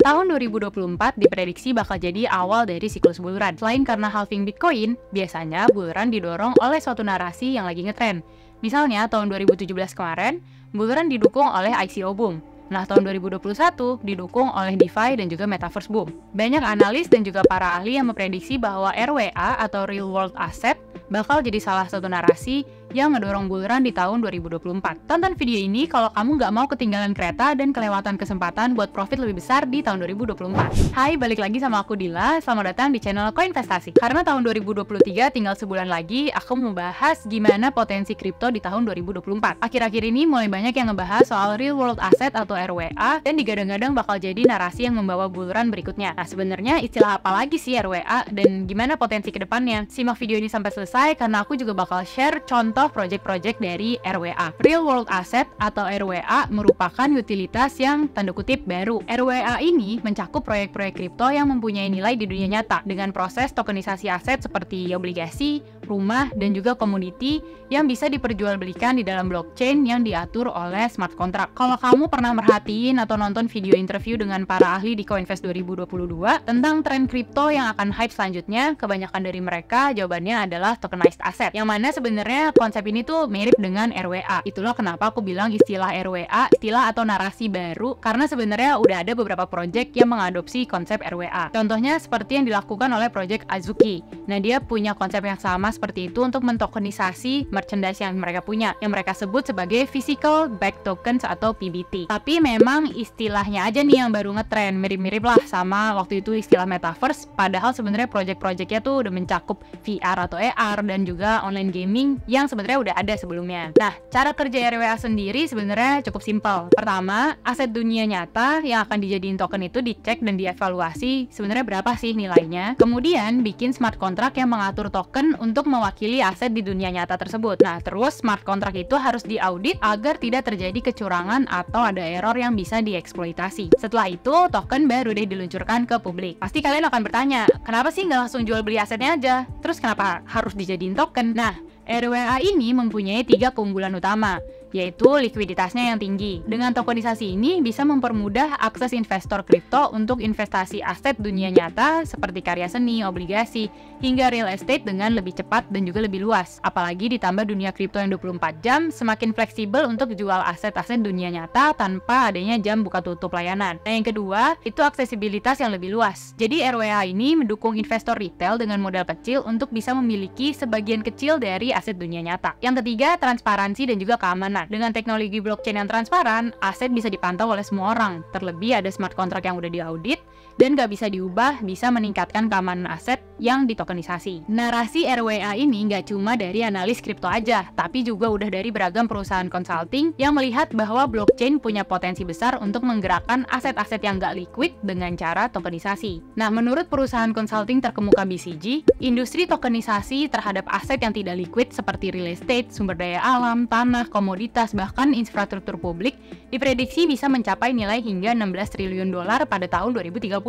Tahun 2024 diprediksi bakal jadi awal dari siklus bull run. Selain karena halving Bitcoin, biasanya bull run didorong oleh suatu narasi yang lagi ngetren. Misalnya tahun 2017 kemarin, bull run didukung oleh ICO boom. Nah, tahun 2021 didukung oleh DeFi dan juga Metaverse boom. Banyak analis dan juga para ahli yang memprediksi bahwa RWA atau Real World Asset bakal jadi salah satu narasi yang ngedorong bull run di tahun 2024. Tonton video ini kalau kamu nggak mau ketinggalan kereta dan kelewatan kesempatan buat profit lebih besar di tahun 2024. Hai, balik lagi sama aku Dila. Selamat datang di channel Koinvestasi. Karena tahun 2023 tinggal sebulan lagi, aku mau bahas gimana potensi kripto di tahun 2024. Akhir-akhir ini mulai banyak yang ngebahas soal Real World Asset atau RWA dan digadang-gadang bakal jadi narasi yang membawa bull run berikutnya. Nah, sebenarnya istilah apa lagi sih RWA dan gimana potensi ke depannya? Simak video ini sampai selesai karena aku juga bakal share contoh project-project dari RWA. Real World Asset atau RWA merupakan utilitas yang tanda kutip baru. RWA ini mencakup proyek-proyek kripto yang mempunyai nilai di dunia nyata dengan proses tokenisasi aset seperti obligasi, rumah, dan juga komoditi yang bisa diperjualbelikan di dalam blockchain yang diatur oleh smart contract. Kalau kamu pernah merhatiin atau nonton video interview dengan para ahli di Coinvest 2022 tentang tren kripto yang akan hype selanjutnya, kebanyakan dari mereka jawabannya adalah tokenized asset, yang mana sebenarnya konsep ini tuh mirip dengan RWA. Itulah kenapa aku bilang istilah RWA, istilah atau narasi baru, karena sebenarnya udah ada beberapa project yang mengadopsi konsep RWA. Contohnya seperti yang dilakukan oleh project Azuki. Nah, dia punya konsep yang sama seperti itu untuk mentokenisasi merchandise yang mereka punya, yang mereka sebut sebagai physical backed tokens atau PBT. Tapi memang istilahnya aja nih yang baru ngetren, mirip-mirip lah sama waktu itu istilah Metaverse, padahal sebenarnya project-projectnya tuh udah mencakup VR atau AR dan juga online gaming yang sebenarnya udah ada sebelumnya. Nah, cara kerja RWA sendiri sebenarnya cukup simpel. Pertama, aset dunia nyata yang akan dijadiin token itu dicek dan dievaluasi sebenarnya berapa sih nilainya. Kemudian bikin smart contract yang mengatur token untuk mewakili aset di dunia nyata tersebut. Nah, terus smart contract itu harus diaudit agar tidak terjadi kecurangan atau ada error yang bisa dieksploitasi. Setelah itu, token baru deh diluncurkan ke publik. Pasti kalian akan bertanya, kenapa sih nggak langsung jual beli asetnya aja? Terus kenapa harus dijadiin token? Nah, RWA ini mempunyai 3 keunggulan utama, yaitu likuiditasnya yang tinggi. Dengan tokenisasi ini bisa mempermudah akses investor kripto untuk investasi aset dunia nyata seperti karya seni, obligasi, hingga real estate dengan lebih cepat dan juga lebih luas. Apalagi ditambah dunia kripto yang 24 jam, semakin fleksibel untuk jual aset-aset dunia nyata tanpa adanya jam buka tutup layanan. Nah, yang kedua, itu aksesibilitas yang lebih luas. Jadi RWA ini mendukung investor retail dengan modal kecil untuk bisa memiliki sebagian kecil dari aset dunia nyata. Yang ketiga, transparansi dan juga keamanan. Dengan teknologi blockchain yang transparan, aset bisa dipantau oleh semua orang. Terlebih ada smart contract yang udah diaudit dan nggak bisa diubah, bisa meningkatkan keamanan aset yang ditokenisasi. Narasi RWA ini nggak cuma dari analis kripto aja, tapi juga udah dari beragam perusahaan consulting yang melihat bahwa blockchain punya potensi besar untuk menggerakkan aset-aset yang nggak liquid dengan cara tokenisasi. Nah, menurut perusahaan consulting terkemuka BCG, industri tokenisasi terhadap aset yang tidak liquid seperti real estate, sumber daya alam, tanah, komoditas, bahkan infrastruktur publik diprediksi bisa mencapai nilai hingga 16 triliun dolar pada tahun 2030.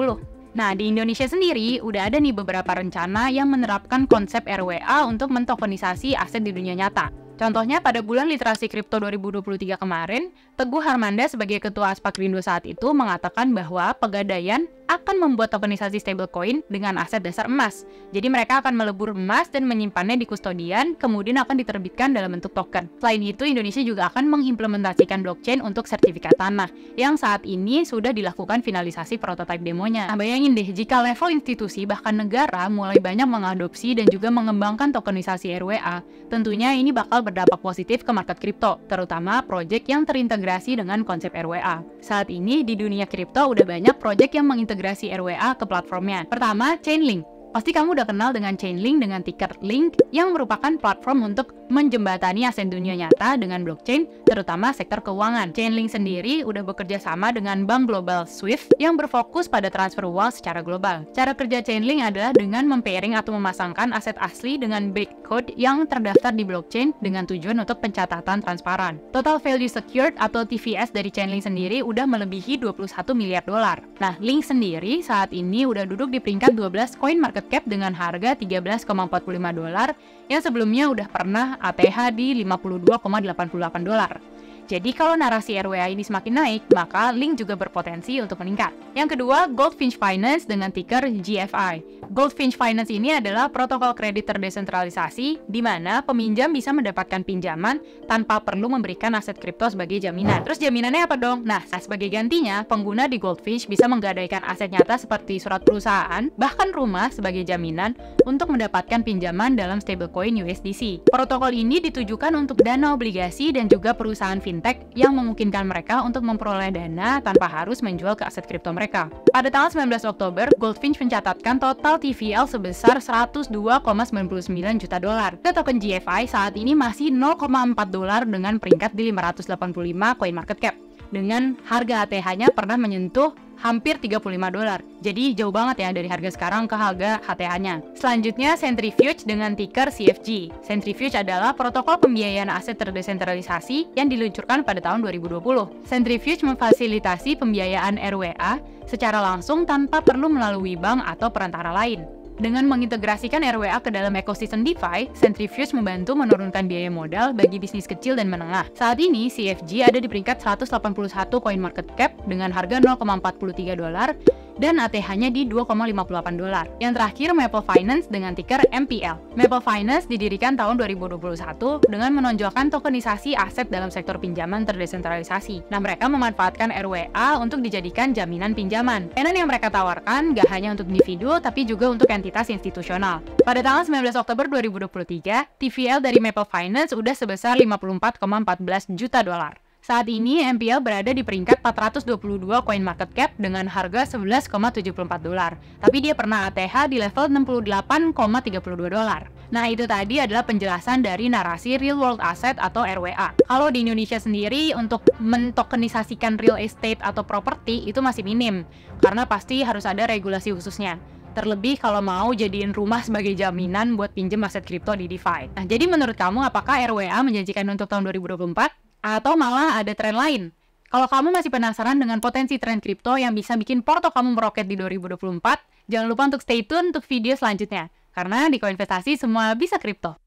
Nah, di Indonesia sendiri udah ada nih beberapa rencana yang menerapkan konsep RWA untuk mentokenisasi aset di dunia nyata. Contohnya pada bulan literasi kripto 2023 kemarin, Teguh Harmanda sebagai ketua Aspakrindo saat itu mengatakan bahwa Pegadaian akan membuat tokenisasi stablecoin dengan aset dasar emas. Jadi mereka akan melebur emas dan menyimpannya di kustodian, kemudian akan diterbitkan dalam bentuk token. Selain itu, Indonesia juga akan mengimplementasikan blockchain untuk sertifikat tanah, yang saat ini sudah dilakukan finalisasi prototipe demonya. Nah, bayangin deh, jika level institusi bahkan negara mulai banyak mengadopsi dan juga mengembangkan tokenisasi RWA, tentunya ini bakal berdampak positif ke market kripto, terutama project yang terintegrasi dengan konsep RWA. Saat ini di dunia kripto udah banyak project yang mengintegrasi RWA ke platformnya. Pertama, Chainlink. Pasti kamu udah kenal dengan Chainlink dengan ticker Link yang merupakan platform untuk menjembatani aset dunia nyata dengan blockchain, terutama sektor keuangan. Chainlink sendiri udah bekerja sama dengan bank global Swift yang berfokus pada transfer uang secara global. Cara kerja Chainlink adalah dengan mempairing atau memasangkan aset asli dengan bytecode yang terdaftar di blockchain dengan tujuan untuk pencatatan transparan. Total Value Secured atau TVS dari Chainlink sendiri udah melebihi 21 miliar dolar. Nah, Link sendiri saat ini udah duduk di peringkat 12 coin market cap dengan harga 13,45 dolar yang sebelumnya udah pernah ATH di 52,88 dolar. Jadi kalau narasi RWA ini semakin naik, maka Link juga berpotensi untuk meningkat. Yang kedua, Goldfinch Finance dengan ticker GFI. Goldfinch Finance ini adalah protokol kredit terdesentralisasi di mana peminjam bisa mendapatkan pinjaman tanpa perlu memberikan aset kripto sebagai jaminan. Terus jaminannya apa dong? Nah, sebagai gantinya, pengguna di Goldfinch bisa menggadaikan aset nyata seperti surat perusahaan, bahkan rumah sebagai jaminan untuk mendapatkan pinjaman dalam stablecoin USDC. Protokol ini ditujukan untuk dana obligasi dan juga perusahaan fintech yang memungkinkan mereka untuk memperoleh dana tanpa harus menjual ke aset kripto mereka. Pada tanggal 19 Oktober, Goldfinch mencatatkan total TVL sebesar 102,99 juta dolar. Token GFI saat ini masih 0,4 dolar dengan peringkat di 585 coin market cap. Dengan harga HTH-nya pernah menyentuh hampir 35 dolar. Jadi jauh banget ya dari harga sekarang ke harga HTH-nya. Selanjutnya Centrifuge dengan ticker CFG. Centrifuge adalah protokol pembiayaan aset terdesentralisasi yang diluncurkan pada tahun 2020. Centrifuge memfasilitasi pembiayaan RWA secara langsung tanpa perlu melalui bank atau perantara lain. Dengan mengintegrasikan RWA ke dalam ekosistem DeFi, Centrifuge membantu menurunkan biaya modal bagi bisnis kecil dan menengah. Saat ini, CFG ada di peringkat 181 coin market cap dengan harga 0,43 dolar dan ATH-nya di 2,58 dolar. Yang terakhir, Maple Finance dengan ticker MPL. Maple Finance didirikan tahun 2021 dengan menonjolkan tokenisasi aset dalam sektor pinjaman terdesentralisasi. Nah, mereka memanfaatkan RWA untuk dijadikan jaminan pinjaman. Layanan yang mereka tawarkan gak hanya untuk individu, tapi juga untuk entitas institusional. Pada tanggal 19 Oktober 2023, TVL dari Maple Finance udah sebesar 54,14 juta dolar. Saat ini, MPL berada di peringkat 422 coin market cap dengan harga 11,74 dolar. Tapi dia pernah ATH di level 68,32 dolar. Nah, itu tadi adalah penjelasan dari narasi real world asset atau RWA. Kalau di Indonesia sendiri, untuk mentokenisasikan real estate atau properti itu masih minim, karena pasti harus ada regulasi khususnya. Terlebih kalau mau jadiin rumah sebagai jaminan buat pinjem aset kripto di DeFi. Nah, jadi menurut kamu apakah RWA menjanjikan untuk tahun 2024? Atau malah ada tren lain? Kalau kamu masih penasaran dengan potensi tren kripto yang bisa bikin porto kamu meroket di 2024, jangan lupa untuk stay tune untuk video selanjutnya. Karena di Koinvestasi semua bisa kripto.